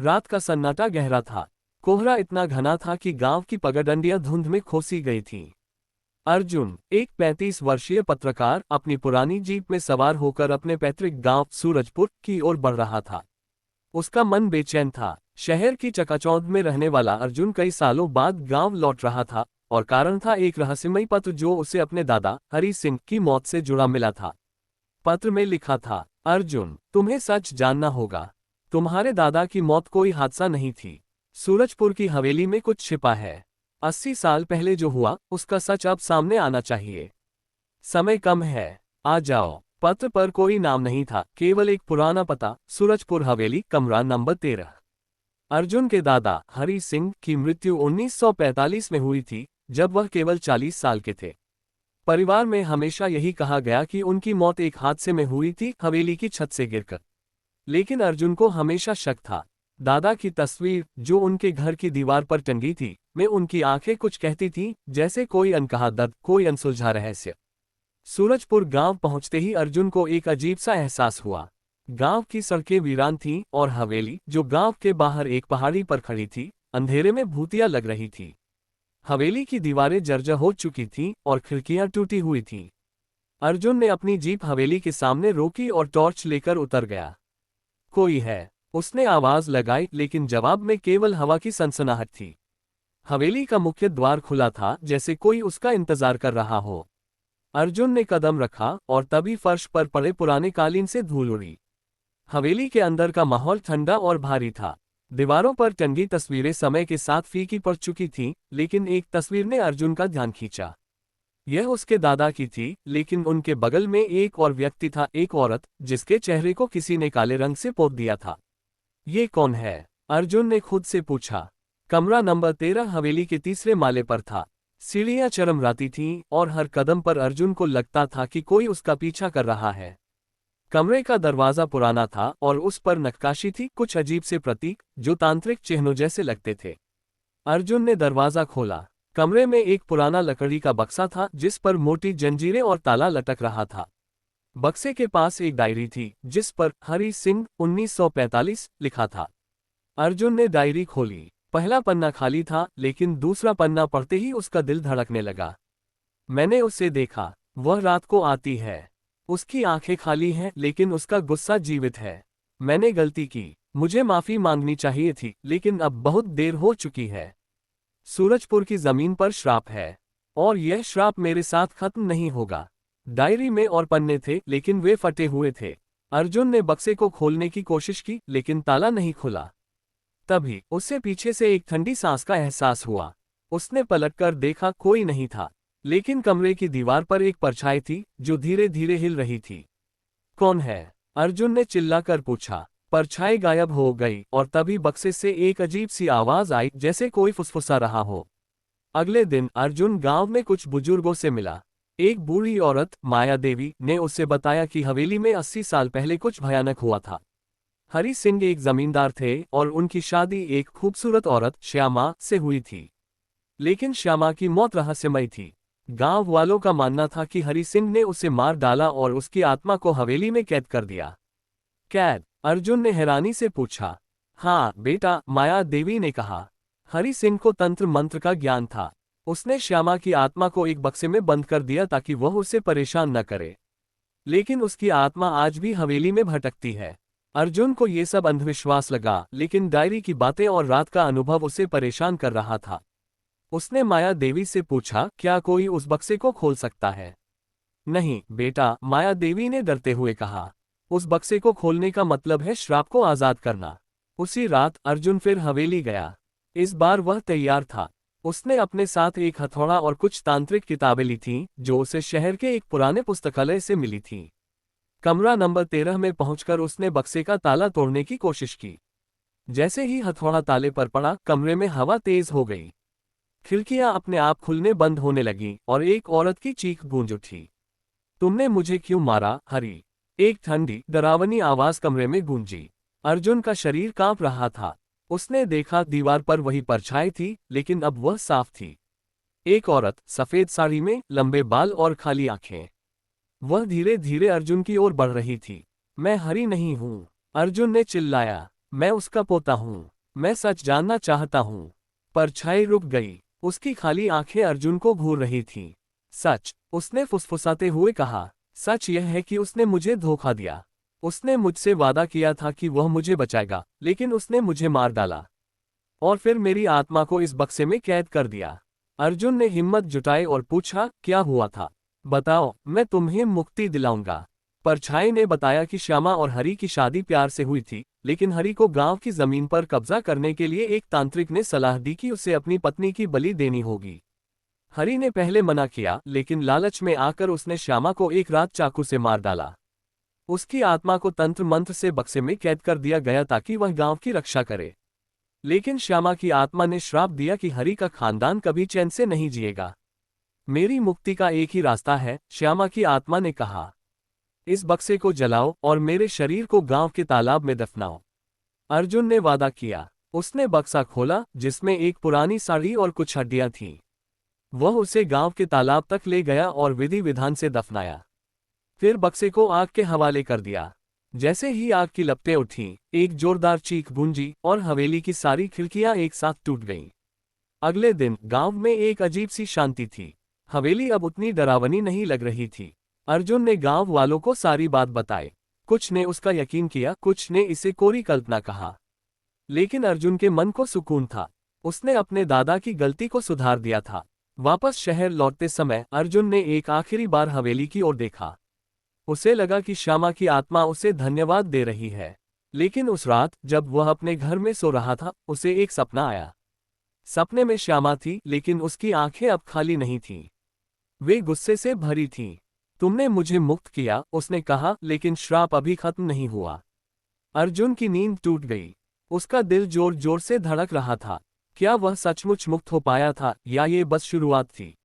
रात का सन्नाटा गहरा था। कोहरा इतना घना था कि गांव की पगडंडियां धुंध में खोसी गई थीं। अर्जुन, एक 35 वर्षीय पत्रकार, अपनी पुरानी जीप में सवार होकर अपने पैतृक गांव सूरजपुर की ओर बढ़ रहा था। उसका मन बेचैन था। शहर की चकाचौंध में रहने वाला अर्जुन कई सालों बाद गांव लौट रहा था, और कारण था एक रहस्यमयी पत्र जो उसे अपने दादा हरि सिंह की मौत से जुड़ा मिला था। पत्र में लिखा था, अर्जुन, तुम्हें सच जानना होगा। तुम्हारे दादा की मौत कोई हादसा नहीं थी। सूरजपुर की हवेली में कुछ छिपा है। 80 साल पहले जो हुआ उसका सच अब सामने आना चाहिए। समय कम है, आ जाओ। पत्र पर कोई नाम नहीं था, केवल एक पुराना पता, सूरजपुर हवेली, कमरा नंबर 13। अर्जुन के दादा हरि सिंह की मृत्यु 1945 में हुई थी, जब वह केवल 40 साल के थे। परिवार में हमेशा यही कहा गया कि उनकी मौत एक हादसे में हुई थी, हवेली की छत से गिरकर। लेकिन अर्जुन को हमेशा शक था। दादा की तस्वीर जो उनके घर की दीवार पर टंगी थी, में उनकी आंखें कुछ कहती थीं, जैसे कोई अनकहा दर्द, कोई अनसुलझा रहस्य। सूरजपुर गांव पहुंचते ही अर्जुन को एक अजीब सा एहसास हुआ। गांव की सड़कें वीरान थीं और हवेली, जो गांव के बाहर एक पहाड़ी पर खड़ी थी, अंधेरे में भूतिया लग रही थी। हवेली की दीवारें जर्जर हो चुकी थीं और खिड़कियां टूटी हुई थीं। अर्जुन ने अपनी जीप हवेली के सामने रोकी और टॉर्च लेकर उतर गया। कोई है, उसने आवाज लगाई, लेकिन जवाब में केवल हवा की सनसनाहट थी। हवेली का मुख्य द्वार खुला था, जैसे कोई उसका इंतजार कर रहा हो। अर्जुन ने कदम रखा और तभी फर्श पर पड़े पुराने कालीन से धूल उड़ी। हवेली के अंदर का माहौल ठंडा और भारी था। दीवारों पर टंगी तस्वीरें समय के साथ फीकी पड़ चुकी थीं, लेकिन एक तस्वीर ने अर्जुन का ध्यान खींचा। यह उसके दादा की थी, लेकिन उनके बगल में एक और व्यक्ति था, एक औरत, जिसके चेहरे को किसी ने काले रंग से पोत दिया था। ये कौन है? अर्जुन ने खुद से पूछा। कमरा नंबर 13 हवेली के तीसरे माले पर था। सीढ़ियां चरमराती थीं और हर कदम पर अर्जुन को लगता था कि कोई उसका पीछा कर रहा है। कमरे का दरवाजा पुराना था और उस पर नक्काशी थी, कुछ अजीब से प्रतीक जो तांत्रिक चिन्हों जैसे लगते थे। अर्जुन ने दरवाजा खोला। कमरे में एक पुराना लकड़ी का बक्सा था, जिस पर मोटी जंजीरें और ताला लटक रहा था। बक्से के पास एक डायरी थी, जिस पर हरि सिंह 1945 लिखा था। अर्जुन ने डायरी खोली। पहला पन्ना खाली था, लेकिन दूसरा पन्ना पढ़ते ही उसका दिल धड़कने लगा। मैंने उसे देखा। वह रात को आती है। उसकी आंखें खाली हैं, लेकिन उसका गुस्सा जीवित है। मैंने गलती की। मुझे माफी मांगनी चाहिए थी, लेकिन अब बहुत देर हो चुकी है। सूरजपुर की जमीन पर श्राप है, और यह श्राप मेरे साथ खत्म नहीं होगा। डायरी में और पन्ने थे, लेकिन वे फटे हुए थे। अर्जुन ने बक्से को खोलने की कोशिश की, लेकिन ताला नहीं खुला। तभी उसे पीछे से एक ठंडी सांस का एहसास हुआ। उसने पलटकर देखा, कोई नहीं था, लेकिन कमरे की दीवार पर एक परछाई थी, जो धीरे धीरे हिल रही थी। कौन है? अर्जुन ने चिल्लाकर पूछा। परछाई गायब हो गई और तभी बक्से से एक अजीब सी आवाज आई, जैसे कोई फुसफुसा रहा हो। अगले दिन अर्जुन गांव में कुछ बुजुर्गों से मिला। एक बूढ़ी औरत, माया देवी, ने उसे बताया कि हवेली में 80 साल पहले कुछ भयानक हुआ था। हरि सिंह एक जमींदार थे और उनकी शादी एक खूबसूरत औरत, श्यामा, से हुई थी। लेकिन श्यामा की मौत रहस्यमय थी। गांव वालों का मानना था कि हरि सिंह ने उसे मार डाला और उसकी आत्मा को हवेली में कैद कर दिया। कैद? अर्जुन ने हैरानी से पूछा। हाँ बेटा, माया देवी ने कहा। हरि सिंह को तंत्र मंत्र का ज्ञान था। उसने श्यामा की आत्मा को एक बक्से में बंद कर दिया ताकि वह उसे परेशान न करे। लेकिन उसकी आत्मा आज भी हवेली में भटकती है। अर्जुन को ये सब अंधविश्वास लगा, लेकिन डायरी की बातें और रात का अनुभव उसे परेशान कर रहा था। उसने माया देवी से पूछा, क्या कोई उस बक्से को खोल सकता है? नहीं बेटा, माया देवी ने डरते हुए कहा। उस बक्से को खोलने का मतलब है श्राप को आजाद करना। उसी रात अर्जुन फिर हवेली गया। इस बार वह तैयार था। उसने अपने साथ एक हथौड़ा और कुछ तांत्रिक किताबें ली थीं, जो उसे शहर के एक पुराने पुस्तकालय से मिली थीं। कमरा नंबर 13 में पहुंचकर उसने बक्से का ताला तोड़ने की कोशिश की। जैसे ही हथौड़ा ताले पर पड़ा, कमरे में हवा तेज हो गई। खिड़कियां अपने आप खुलने बंद होने लगीं और एक औरत की चीख गूंज उठी। तुमने मुझे क्यों मारा, हरि? एक ठंडी, डरावनी आवाज कमरे में गूंजी। अर्जुन का शरीर कांप रहा था। उसने देखा, दीवार पर वही परछाई थी, लेकिन अब वह साफ थी। एक औरत, सफेद साड़ी में, लंबे बाल और खाली आंखें। वह धीरे धीरे अर्जुन की ओर बढ़ रही थी। मैं हरि नहीं हूं, अर्जुन ने चिल्लाया। मैं उसका पोता हूँ। मैं सच जानना चाहता हूँ। परछाई रुक गई। उसकी खाली आंखें अर्जुन को घूर रही थीं। सच, उसने फुसफुसाते हुए कहा। सच यह है कि उसने मुझे धोखा दिया। उसने मुझसे वादा किया था कि वह मुझे बचाएगा, लेकिन उसने मुझे मार डाला। और फिर मेरी आत्मा को इस बक्से में कैद कर दिया। अर्जुन ने हिम्मत जुटाई और पूछा, क्या हुआ था? बताओ, मैं तुम्हें मुक्ति दिलाऊंगा। परछाई ने बताया कि श्यामा और हरि की शादी प्यार से हुई थी, लेकिन हरि को गांव की जमीन पर कब्जा करने के लिए एक तांत्रिक ने सलाह दी कि उसे अपनी पत्नी की बलि देनी होगी। हरि ने पहले मना किया, लेकिन लालच में आकर उसने श्यामा को एक रात चाकू से मार डाला। उसकी आत्मा को तंत्र मंत्र से बक्से में कैद कर दिया गया ताकि वह गांव की रक्षा करे। लेकिन श्यामा की आत्मा ने श्राप दिया कि हरि का खानदान कभी चैन से नहीं जिएगा। मेरी मुक्ति का एक ही रास्ता है, श्यामा की आत्मा ने कहा। इस बक्से को जलाओ और मेरे शरीर को गांव के तालाब में दफनाओ। अर्जुन ने वादा किया। उसने बक्सा खोला, जिसमें एक पुरानी साड़ी और कुछ हड्डियां थीं। वह उसे गांव के तालाब तक ले गया और विधि विधान से दफनाया। फिर बक्से को आग के हवाले कर दिया। जैसे ही आग की लपटें उठीं, एक जोरदार चीख गूंजी और हवेली की सारी खिड़कियां एक साथ टूट गईं। अगले दिन गांव में एक अजीब सी शांति थी। हवेली अब उतनी डरावनी नहीं लग रही थी। अर्जुन ने गांव वालों को सारी बात बताई। कुछ ने उसका यकीन किया, कुछ ने इसे कोरी कल्पना कहा। लेकिन अर्जुन के मन को सुकून था। उसने अपने दादा की गलती को सुधार दिया था। वापस शहर लौटते समय अर्जुन ने एक आखिरी बार हवेली की ओर देखा। उसे लगा कि श्यामा की आत्मा उसे धन्यवाद दे रही है। लेकिन उस रात जब वह अपने घर में सो रहा था, उसे एक सपना आया। सपने में श्यामा थी, लेकिन उसकी आंखें अब खाली नहीं थीं। वे गुस्से से भरी थीं। तुमने मुझे मुक्त किया, उसने कहा, लेकिन श्राप अभी खत्म नहीं हुआ। अर्जुन की नींद टूट गई। उसका दिल जोर जोर से धड़क रहा था। क्या वह सचमुच मुक्त हो पाया था, या ये बस शुरुआत थी?